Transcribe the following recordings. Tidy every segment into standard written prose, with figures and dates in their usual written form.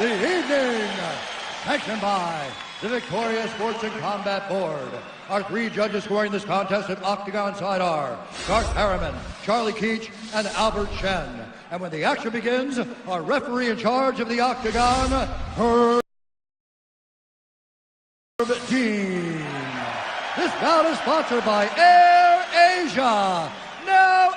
the evening. Sanctioned by the Victoria Sports and Combat Board. Our three judges scoring this contest at Octagon side are Garth Harriman, Charlie Keach, and Albert Chen. And when the action begins, our referee in charge of the Octagon, Herb Dean. This bout is sponsored by Air Asia. Now,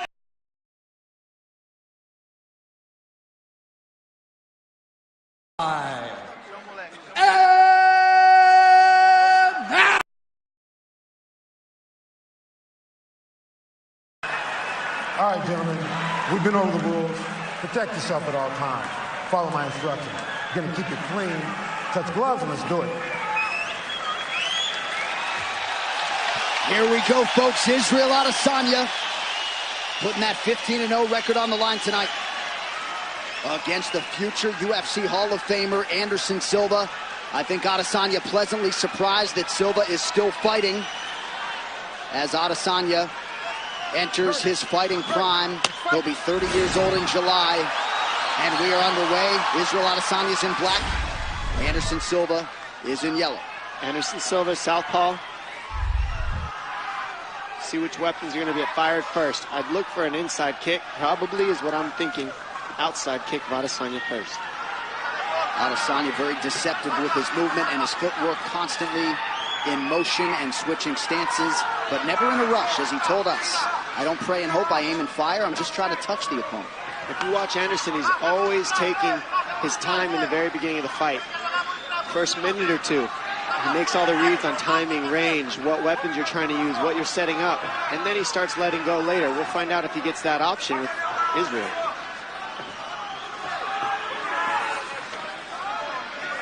all right, gentlemen, we've been over the rules. Protect yourself at all times. Follow my instructions. You're gonna keep it clean. Touch gloves and let's do it. Here we go, folks. Israel Adesanya putting that 15-0 record on the line tonight against the future UFC Hall of Famer Anderson Silva. I think Adesanya pleasantly surprised that Silva is still fighting as Adesanya enters his fighting prime. He'll be 30 years old in July, and we are underway. Israel Adesanya is in black. Anderson Silva is in yellow. Anderson Silva, southpaw. See which weapons are going to get fired first. I'd look for an inside kick. Probably is what I'm thinking. Outside kick of Adesanya first. Adesanya very deceptive with his movement and his footwork, constantly in motion and switching stances, but never in a rush, as he told us. I don't pray and hope, I aim and fire. I'm just trying to touch the opponent. If you watch Anderson, he's always taking his time in the very beginning of the fight. First minute or two, he makes all the reads on timing, range, what weapons you're trying to use, what you're setting up, and then he starts letting go later. We'll find out if he gets that option with Israel.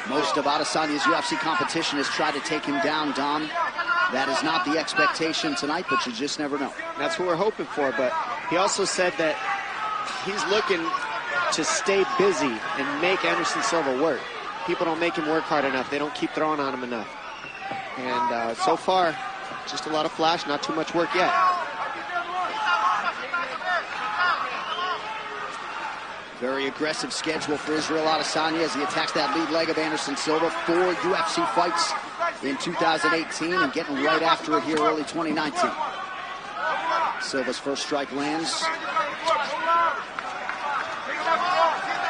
Most of Adesanya's UFC competition has tried to take him down, Dom. That is not the expectation tonight, but you just never know. That's what we're hoping for, but he also said that he's looking to stay busy and make Anderson Silva work. People don't make him work hard enough. They don't keep throwing on him enough. And so far, just a lot of flash, not too much work yet. Very aggressive schedule for Israel Adesanya as he attacks that lead leg of Anderson Silva. 4 UFC fights in 2018 and getting right after it here early 2019. Silva's first strike lands.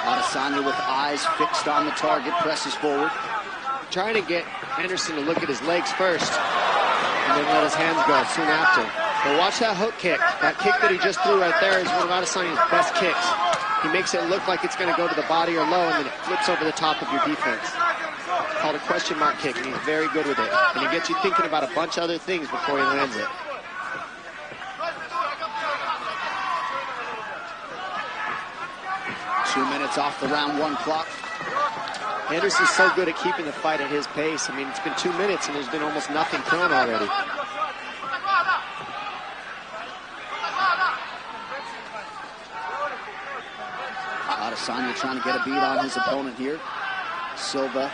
Adesanya with eyes fixed on the target, presses forward. Trying to get Anderson to look at his legs first and then let his hands go soon after. But watch that hook kick. That kick that he just threw right there is one of Adesanya's best kicks. He makes it look like it's going to go to the body or low, and then it flips over the top of your defense. It's called a question mark kick, and he's very good with it. And he gets you thinking about a bunch of other things before he lands it. Two minutes off the round 1 clock. Anderson's so good at keeping the fight at his pace. I mean, it's been 2 minutes, and there's been almost nothing thrown already. Adesanya trying to get a beat on his opponent here. Silva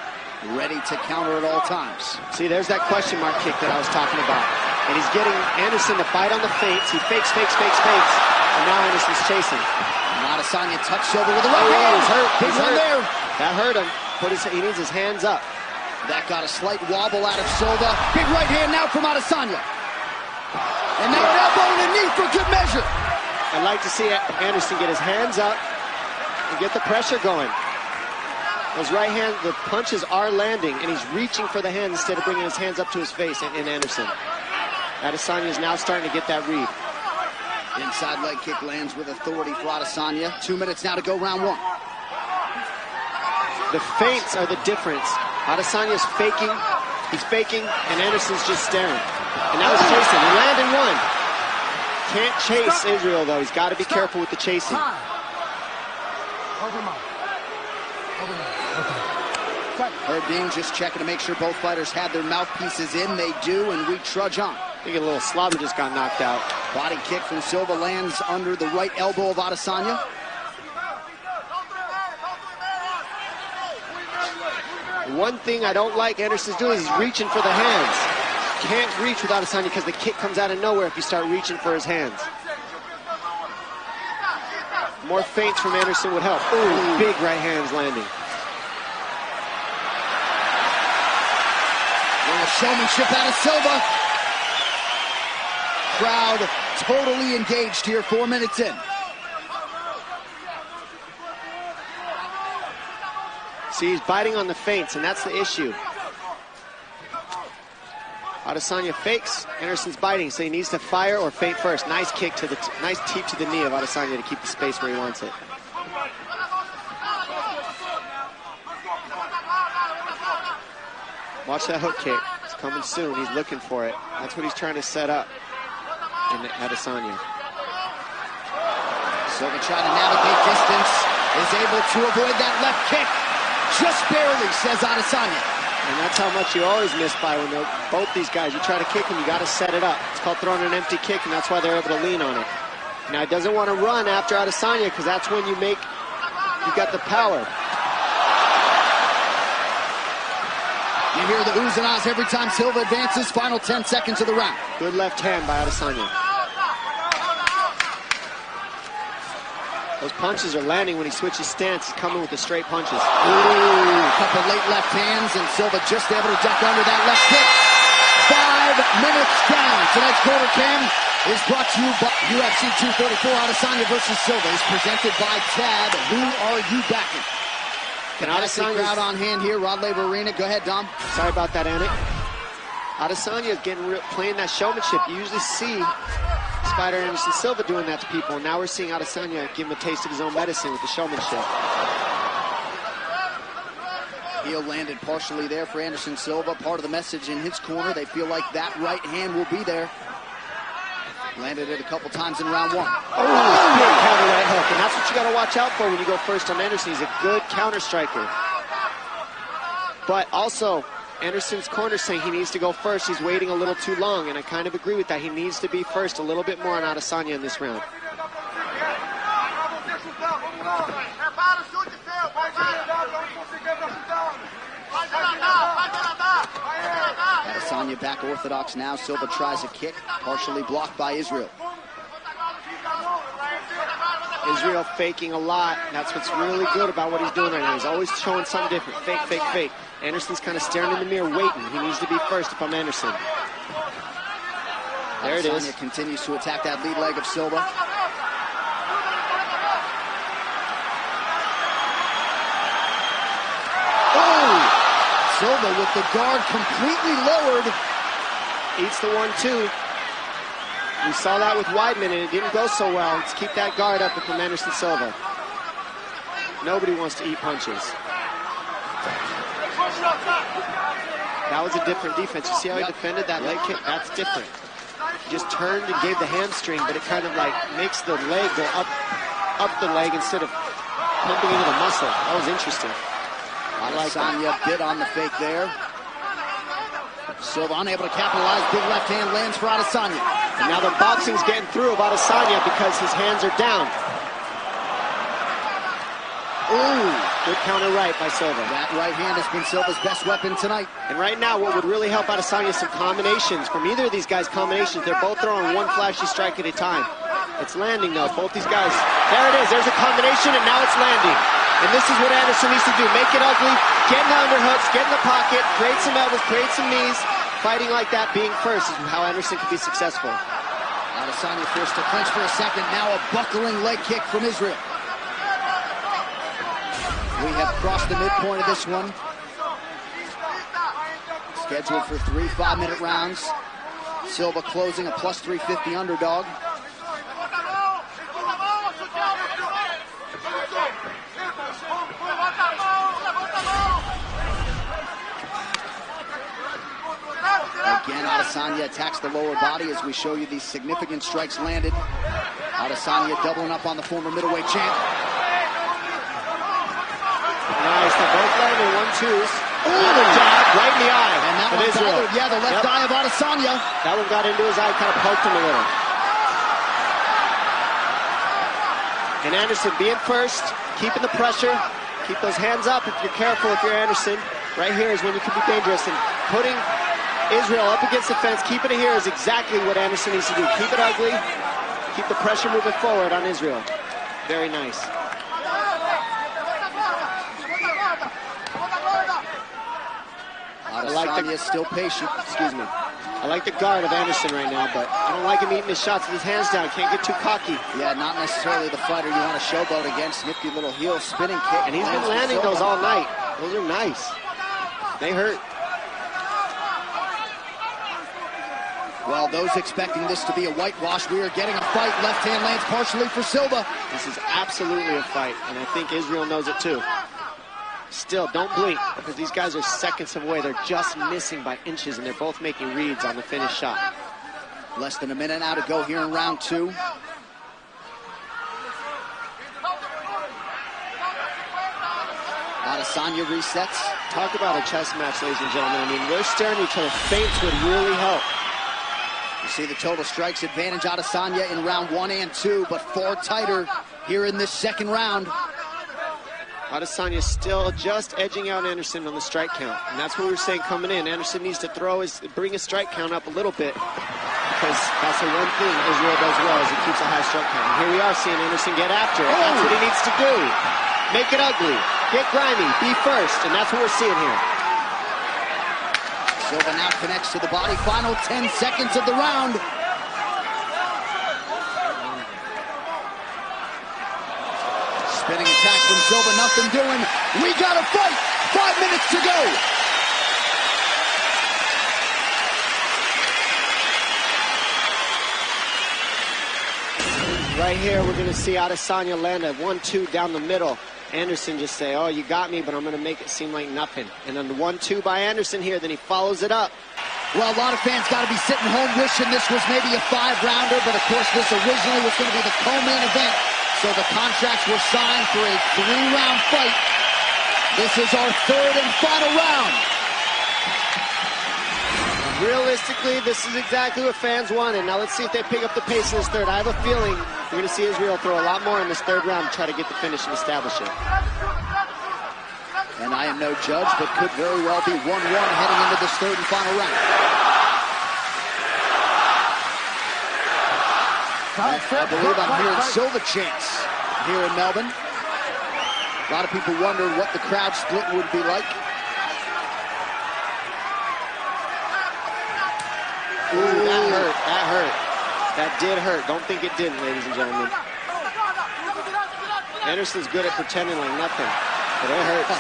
ready to counter at all times. See, there's that question mark kick that I was talking about. And he's getting Anderson to fight on the feints. He fakes. And now Anderson's chasing. And Adesanya touched Silva with a right hand. He's hurt. Big one there. That hurt him. He needs his hands up. That got a slight wobble out of Silva. Big right hand now from Adesanya. And now an elbow and a knee for good measure. I'd like to see Anderson get his hands up and get the pressure going. Those right hands, the punches are landing, and he's reaching for the hands instead of bringing his hands up to his face in Anderson. Adesanya is now starting to get that read. Inside leg kick lands with authority for Adesanya. 2 minutes now to go, round 1. The feints are the difference. Adesanya's faking, he's faking, and Anderson's just staring. And now he's chasing. He landed one. Can't chase Israel, though. He's got to be careful with the chasing. Herb Dean just checking to make sure both fighters had their mouthpieces in. They do, and we trudge on. I think a little slobber just got knocked out. Body kick from Silva lands under the right elbow of Adesanya. One thing I don't like Anderson's doing is he's reaching for the hands. Can't reach with Adesanya because the kick comes out of nowhere if you start reaching for his hands. More feints from Anderson would help. Ooh, big right hands landing. showmanship out of Silva. Crowd totally engaged here 4 minutes in. See, he's biting on the feints, and that's the issue. Adesanya fakes, Anderson's biting, so he needs to fire or feint first. Nice kick to the, nice teep to the knee of Adesanya to keep the space where he wants it. Watch that hook kick. It's coming soon. He's looking for it. That's what he's trying to set up in Adesanya. Silva trying to navigate distance, is able to avoid that left kick. Just barely, says Adesanya. And that's how much you always miss by when they're both these guys. You try to kick them, you got to set it up. It's called throwing an empty kick, and that's why they're able to lean on it. Now, he doesn't want to run after Adesanya because that's when you got the power. You hear the oohs and ahs every time Silva advances. Final 10 seconds of the round. Good left hand by Adesanya. Those punches are landing when he switches stance. He's coming with the straight punches. Ooh, a couple late left hands, and Silva just able to duck under that left kick. 5 minutes down. Tonight's Quarter Cam is brought to you by UFC 234. Adesanya versus Silva is presented by Tab. Who are you backing? Adesanya crowd on hand here, Rod Laver Arena. Go ahead, Dom. Sorry about that, Anik. Adesanya is playing that showmanship. You usually see Spider Anderson Silva doing that to people, and now we're seeing Adesanya give him a taste of his own medicine with the showmanship. Heel landed partially there for Anderson Silva. Part of the message in his corner, they feel like that right hand will be there. Landed it a couple times in round one. Oh, big counter right hook, and that's what you got to watch out for when you go first on Anderson. He's a good counter striker. But also, Anderson's corner saying he needs to go first. He's waiting a little too long, and I kind of agree with that. He needs to be first a little bit more on Adesanya in this round. Adesanya back orthodox now. Silva tries a kick, partially blocked by Israel. Israel faking a lot. That's what's really good about what he's doing right now. He's always showing something different. Fake, fake, fake. Anderson's kind of staring in the mirror, waiting. He needs to be first if I'm Anderson. There it is. Adesanya continues to attack that lead leg of Silva. Oh! Silva with the guard completely lowered. Eats the 1-2. We saw that with Weidman, and it didn't go so well. Let's keep that guard up from Anderson Silva. Nobody wants to eat punches. That was a different defense. You see how he defended that leg kick? That's different. He just turned and gave the hamstring, but it kind of like makes the leg go up the leg instead of pumping into the muscle. That was interesting. Adesanya bit on the fake there. Silva unable to capitalize. Big left hand lands for Adesanya. And now the boxing's getting through of Adesanya because his hands are down. Ooh, good counter right by Silva. That right hand has been Silva's best weapon tonight. And right now, what would really help Adesanya is some combinations. From either of these guys' combinations, they're both throwing one flashy strike at a time. It's landing, though. Both these guys. There it is. There's a combination, and now it's landing. And this is what Anderson needs to do. Make it ugly, get in the underhooks, get in the pocket, create some elbows, create some knees. Fighting like that, being first, is how Anderson can be successful. Adesanya forced to clinch for a second. Now a buckling leg kick from Israel. We have crossed the midpoint of this one. Scheduled for 3 5-minute rounds. Silva closing a plus 350 underdog. Again, Adesanya attacks the lower body as we show you these significant strikes landed. Adesanya doubling up on the former middleweight champ. Nice, they're both landing 1-2s. Another jab right in the eye. And that one bothered, yeah, the left eye of Adesanya. That one got into his eye, kind of poked him a little. And Anderson being first, keeping the pressure, keep those hands up if you're careful, if you're Anderson. Right here is when you can be dangerous, and putting Israel up against the fence, keeping it here is exactly what Anderson needs to do. Keep it ugly, keep the pressure moving forward on Israel. Very nice. Adesanya is still patient. Excuse me. I like the guard of Anderson right now, but I don't like him eating his shots with his hands down. Can't get too cocky. Yeah, not necessarily the fighter you want to showboat against. Nifty little heel spinning kick. And he's been landing those all night. Those are nice. They hurt. Well, those expecting this to be a whitewash, we are getting a fight. Left hand lands partially for Silva. This is absolutely a fight, and I think Israel knows it too. Still, don't blink, because these guys are seconds away. They're just missing by inches, and they're both making reads on the finished shot. Less than a minute now to go here in round 2. Adesanya resets. Talk about a chess match, ladies and gentlemen. I mean, we're staring at each other. Feints would really help. You see the total strikes advantage Adesanya in round 1 and 2, but 4 tighter here in this second round. Adesanya still just edging out Anderson on the strike count, and that's what we were saying coming in. Anderson needs to bring his strike count up a little bit, because that's the one thing Israel does well, is he keeps a high strike count. And here we are seeing Anderson get after it. That's what he needs to do. Make it ugly, get grimy, be first, and that's what we're seeing here. Silva now connects to the body. Final 10 seconds of the round. Spinning attack from Silva, nothing doing. We got a fight. 5 minutes to go. Right here, we're going to see Adesanya land a 1-2 down the middle. Anderson just say, oh, you got me, but I'm going to make it seem like nothing. And then the 1-2 by Anderson here, then he follows it up. Well, a lot of fans got to be sitting home wishing this was maybe a 5-rounder, but of course this originally was going to be the co-main event. So the contracts were signed for a 3-round fight. This is our 3rd and final round. Realistically, this is exactly what fans wanted. Now let's see if they pick up the pace in this 3rd. I have a feeling we're going to see Israel throw a lot more in this 3rd round to try to get the finish and establish it. And I am no judge, but could very well be 1-1 heading into this 3rd and final round. I believe I'm hearing Silva chants here in Melbourne. A lot of people wondered what the crowd split would be like. Ooh, that hurt, that hurt. That did hurt. Don't think it didn't, ladies and gentlemen. Anderson's good at pretending like nothing, but it hurts.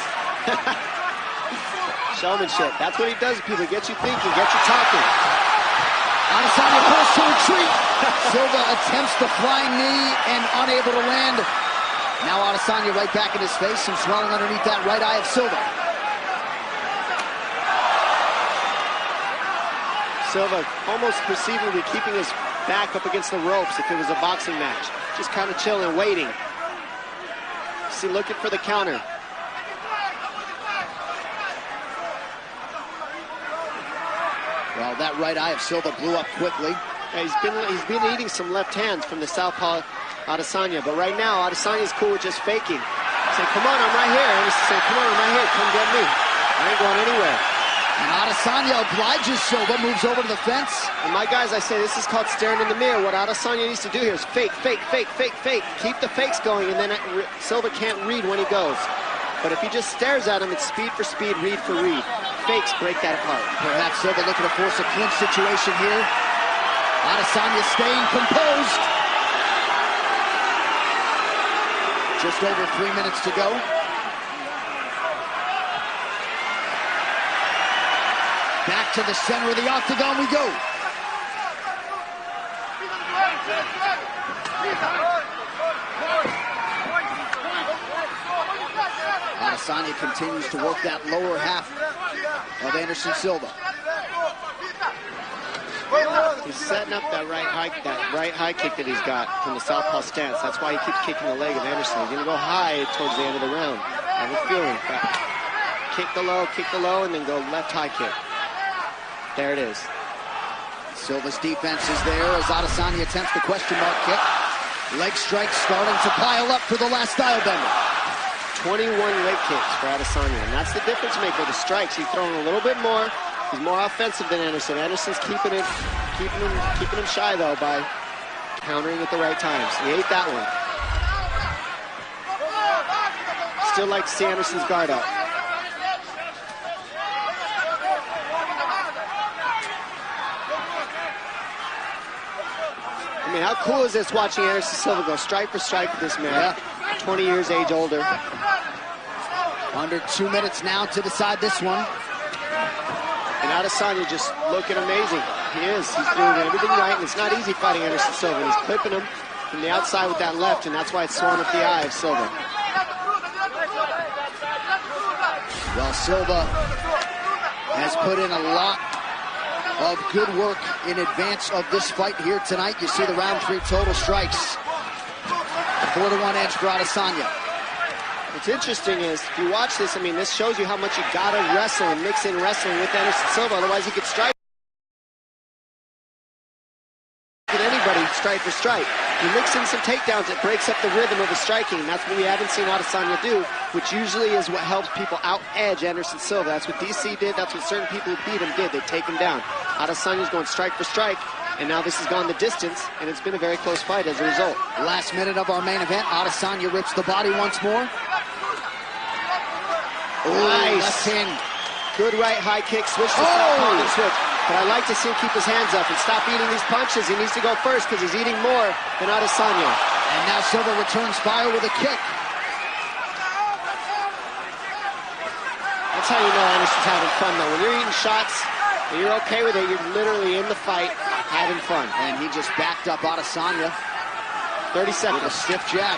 Showmanship. That's what he does to people. Get you thinking, get you talking. Adesanya pulls to retreat. Silva attempts the flying knee and unable to land. Now Adesanya right back in his face, some swelling underneath that right eye of Silva. Silva almost perceivably keeping his back up against the ropes if it was a boxing match. Just kind of chilling, waiting. See, looking for the counter. Well, that right eye of Silva blew up quickly. Yeah, he's been eating some left hands from the southpaw Adesanya, but right now Adesanya's cool with just faking. Say, come on, I'm right here. And he's saying, come on, I'm right here. Come get me. I ain't going anywhere. And Adesanya obliges Silva, moves over to the fence. And my guys, I say this is called staring in the mirror. What Adesanya needs to do here is fake, fake, fake, fake, fake. Keep the fakes going, and then Silva can't read when he goes. But if he just stares at him, it's speed for speed, read for read. Fakes break that apart. Perhaps Silva looking to force a clinch situation here. Adesanya staying composed. Just over 3 minutes to go. Back to the center of the octagon we go. Adesanya continues to work that lower half of Anderson Silva. He's setting up that right high kick that he's got from the southpaw stance. That's why he keeps kicking the leg of Anderson. He's going to go high towards the end of the round. I have a feeling. Kick the low, and then go left high kick. There it is. Silva's defense is there as Adesanya attempts the question mark kick. Leg strikes starting to pile up for the last style bender. 21 leg kicks for Adesanya, and that's the difference maker. The strikes, he's throwing a little bit more. He's more offensive than Anderson. Anderson's keeping him shy though by countering at the right times. He ate that one. Still like to see Anderson's guard up. I mean, how cool is this watching Anderson Silva go strike for strike with this man? 20 years age older. Under 2 minutes now to decide this one. And Adesanya just looking amazing. He is. He's doing everything right, and it's not easy fighting Anderson Silva. He's clipping him from the outside with that left, and that's why it's swollen up the eye of Silva. Well, Silva has put in a lot of good work in advance of this fight here tonight. You see the round 3 total strikes. 4-1 edge for Adesanya. What's interesting is, if you watch this, I mean, this shows you how much you gotta wrestle and mix in wrestling with Anderson Silva, otherwise he could strike with anybody, strike for strike. You mix in some takedowns, it breaks up the rhythm of the striking, and that's what we haven't seen Adesanya do, which usually is what helps people out-edge Anderson Silva. That's what DC did, that's what certain people who beat him did, they take him down. Adesanya's going strike for strike, and now this has gone the distance, and it's been a very close fight as a result. Last minute of our main event, Adesanya rips the body once more. Nice. Left hand. Good right high kick, switch to southpaw and switch. But I like to see him keep his hands up and stop eating these punches. He needs to go first because he's eating more than Adesanya. And now Silva returns fire with a kick. That's how you know Anderson's having fun, though. When you're eating shots and you're okay with it, you're literally in the fight, having fun. And he just backed up Adesanya. 30 seconds. With a stiff jab.